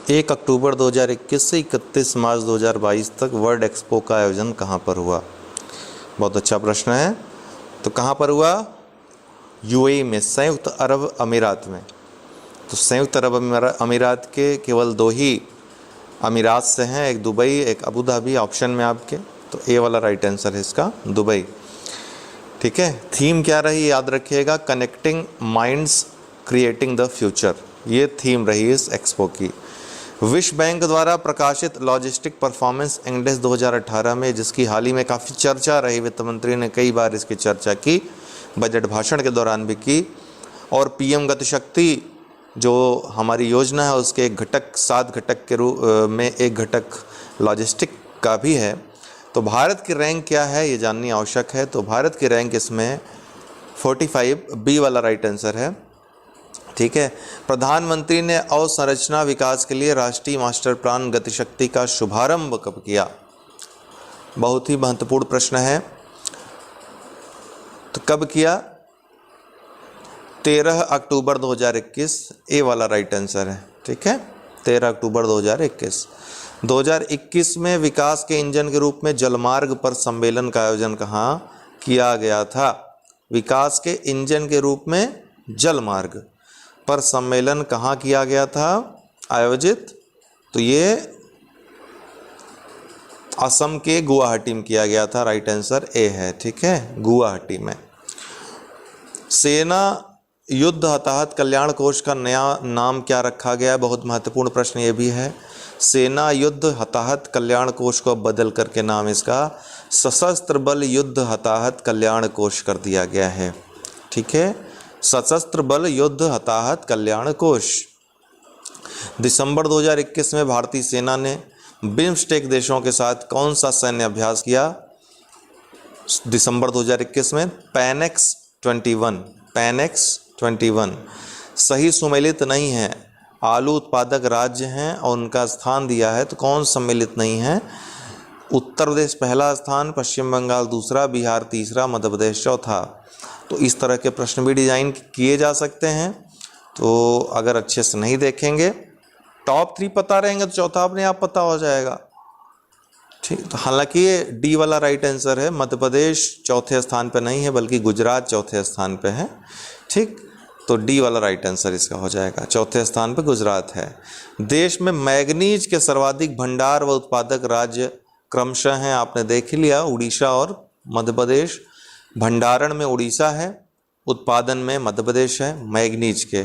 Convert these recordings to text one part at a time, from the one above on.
1 अक्टूबर 2021 से 31 मार्च 2022 तक world expo का आयोजन कहाँ पर हुआ? बहुत अच्छा प्रश्न है। तो कहाँ पर हुआ? यूएई में, संयुक्त अरब अमीरात में। तो संयुक्त अरब अमीरात के केवल 2 ही अमीरात से हैं, एक दुबई, एक अबू धाबी ऑप्शन में आपके। तो ए वाला राइट आंसर है इसका दुबई। ठीक है, थीम क्या रही याद रखिएगा, connecting minds creating the future. ये थीम रही इस एक्सपो की। विश्व बैंक द्वारा प्रकाशित लॉजिस्टिक परफॉर्मेंस इंडेक्स 2018 में, जिसकी हाल ही में काफ़ी चर्चा रही, वित्त मंत्री ने कई बार इसकी चर्चा की, बजट भाषण के दौरान भी की, और पीएम गतिशक्ति जो हमारी योजना है उसके एक घटक, 7 घटक के रूप में एक घटक लॉजिस्टिक का भी है। तो भारत की रैंक क्या है ये जाननी आवश्यक है। तो भारत की रैंक इसमें 45, बी वाला राइट आंसर है। ठीक है, प्रधानमंत्री ने अवसंरचना विकास के लिए राष्ट्रीय मास्टर प्लान गतिशक्ति का शुभारंभ कब किया? बहुत ही महत्वपूर्ण प्रश्न है। तो कब किया? 13 अक्टूबर 2021, ए वाला राइट आंसर है। ठीक है, 13 अक्टूबर 2021। 2021 में विकास के इंजन के रूप में जलमार्ग पर सम्मेलन का आयोजन कहाँ किया गया था? विकास के इंजन के रूप में जलमार्ग पर सम्मेलन कहाँ किया गया था आयोजित? तो ये असम के गुवाहाटी में किया गया था, राइट आंसर ए है। ठीक है, गुवाहाटी में। सेना युद्ध हताहत कल्याण कोष का नया नाम क्या रखा गया? बहुत महत्वपूर्ण प्रश्न ये भी है। सेना युद्ध हताहत कल्याण कोष को बदल करके नाम इसका सशस्त्र बल युद्ध हताहत कल्याण कोष कर दिया गया है। ठीक है, सशस्त्र बल युद्ध हताहत कल्याण कोष। दिसंबर 2021 में भारतीय सेना ने बिम्स्टेक देशों के साथ कौन सा सैन्य अभ्यास किया? दिसंबर 2021 में पैनेक्स 21 सही सुमेलित नहीं है। आलू उत्पादक राज्य हैं और उनका स्थान दिया है, तो कौन सम्मिलित नहीं है? उत्तर प्रदेश पहला स्थान, पश्चिम बंगाल दूसरा, बिहार तीसरा, मध्य प्रदेश चौथा। तो इस तरह के प्रश्न भी डिजाइन किए जा सकते हैं। तो अगर अच्छे से नहीं देखेंगे, टॉप 3 पता रहेंगे तो चौथा अपने आप पता हो जाएगा। ठीक, तो हालांकि ये डी वाला राइट आंसर है। मध्य प्रदेश चौथे स्थान पर नहीं है बल्कि गुजरात चौथे स्थान पे है। ठीक, तो डी वाला राइट आंसर इसका हो जाएगा, चौथे स्थान पे गुजरात है। देश में मैग्नीज के सर्वाधिक भंडार व उत्पादक राज्य क्रमशः हैं, आपने देख ही लिया, उड़ीसा और मध्य प्रदेश। भंडारण में उड़ीसा है, उत्पादन में मध्य प्रदेश है मैग्नीज के।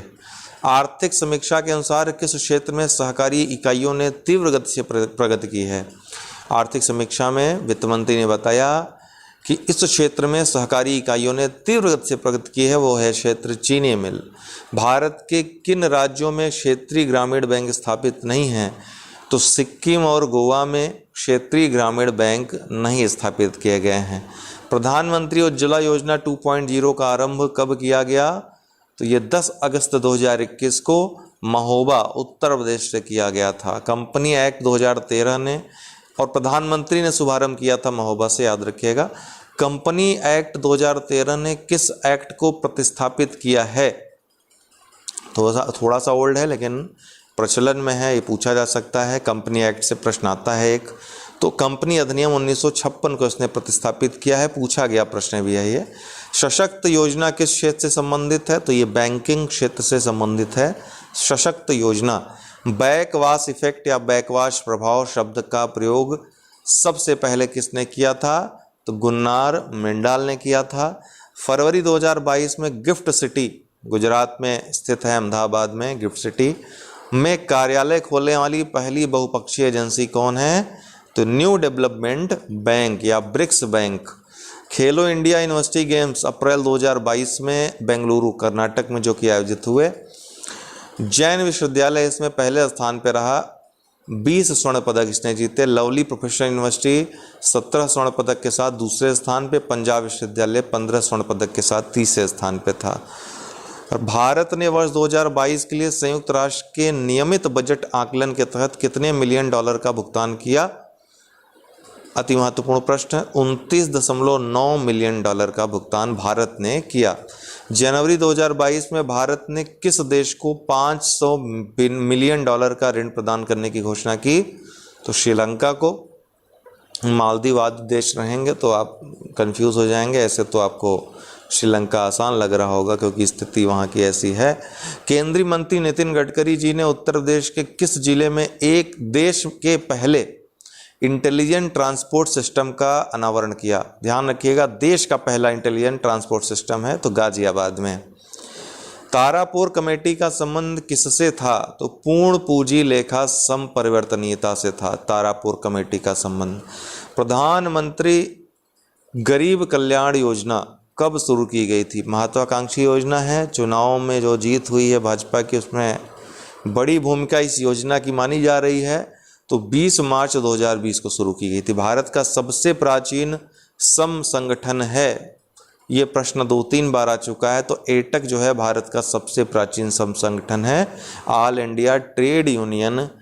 आर्थिक समीक्षा के अनुसार किस क्षेत्र में सहकारी इकाइयों ने तीव्र गति से प्रगति की है? आर्थिक समीक्षा में वित्त मंत्री ने बताया कि इस क्षेत्र में सहकारी इकाइयों ने तीव्र गति से प्रगति की है, वो है क्षेत्र चीनी मिल। भारत के किन राज्यों में क्षेत्रीय ग्रामीण बैंक स्थापित नहीं हैं? तो सिक्किम और गोवा में क्षेत्रीय ग्रामीण बैंक नहीं स्थापित किए गए हैं। प्रधानमंत्री उज्ज्वला योजना 2.0 का आरंभ कब किया गया? तो ये 10 अगस्त 2021 को महोबा उत्तर प्रदेश से किया गया था। कंपनी एक्ट 2013 ने और प्रधानमंत्री ने शुभारंभ किया था महोबा से, याद रखिएगा। कंपनी एक्ट 2013 ने किस एक्ट को प्रतिस्थापित किया है? थोड़ा सा ओल्ड है लेकिन प्रचलन में है, ये पूछा जा सकता है। कंपनी एक्ट से प्रश्न आता है एक। तो कंपनी अधिनियम 1956 को इसने प्रतिस्थापित किया है, पूछा गया प्रश्न भी है ये। सशक्त योजना किस क्षेत्र से संबंधित है? तो ये बैंकिंग क्षेत्र से संबंधित है सशक्त योजना। बैकवाश इफेक्ट या बैकवाश प्रभाव शब्द का प्रयोग सबसे पहले किसने किया था? तो गुन्नार मिंडाल ने किया था। फरवरी 2022 में गिफ्ट सिटी, गुजरात में स्थित है अहमदाबाद में, गिफ्ट सिटी में कार्यालय खोलने वाली पहली बहुपक्षीय एजेंसी कौन है? तो न्यू डेवलपमेंट बैंक या ब्रिक्स बैंक। खेलो इंडिया यूनिवर्सिटी गेम्स अप्रैल 2022 में बेंगलुरु कर्नाटक में जो कि आयोजित हुए। जैन विश्वविद्यालय इसमें पहले स्थान पर रहा, 20 स्वर्ण पदक इसने जीते। लवली प्रोफेशनल यूनिवर्सिटी 17 स्वर्ण पदक के साथ दूसरे स्थान पे। पंजाब विश्वविद्यालय 15 स्वर्ण पदक के साथ तीसरे स्थान पे था। और भारत ने वर्ष 2022 के लिए संयुक्त राष्ट्र के नियमित बजट आकलन के तहत कितने मिलियन डॉलर का भुगतान किया? अति महत्वपूर्ण प्रश्न है। 29.9 मिलियन डॉलर का भुगतान भारत ने किया। जनवरी 2022 में भारत ने किस देश को $500 मिलियन का ऋण प्रदान करने की घोषणा की? तो श्रीलंका को। मालदीव आदि देश रहेंगे तो आप कंफ्यूज हो जाएंगे, ऐसे तो आपको श्रीलंका आसान लग रहा होगा क्योंकि स्थिति वहाँ की ऐसी है। केंद्रीय मंत्री नितिन गडकरी जी ने उत्तर प्रदेश के किस जिले में एक देश के पहले इंटेलिजेंट ट्रांसपोर्ट सिस्टम का अनावरण किया? ध्यान रखिएगा, देश का पहला इंटेलिजेंट ट्रांसपोर्ट सिस्टम है तो गाजियाबाद में। तारापुर कमेटी का संबंध किससे था? तो पूर्ण पूंजी लेखा संपरिवर्तनीयता से था तारापुर कमेटी का संबंध। प्रधानमंत्री गरीब कल्याण योजना कब शुरू की गई थी? महत्वाकांक्षी योजना है, चुनाव में जो जीत हुई है भाजपा की उसमें बड़ी भूमिका इस योजना की मानी जा रही है। तो 20 मार्च 2020 को शुरू की गई थी। भारत का सबसे प्राचीन सम संगठन है, ये प्रश्न 2-3 बार आ चुका है। तो एटक जो है भारत का सबसे प्राचीन सम संगठन है, ऑल इंडिया ट्रेड यूनियन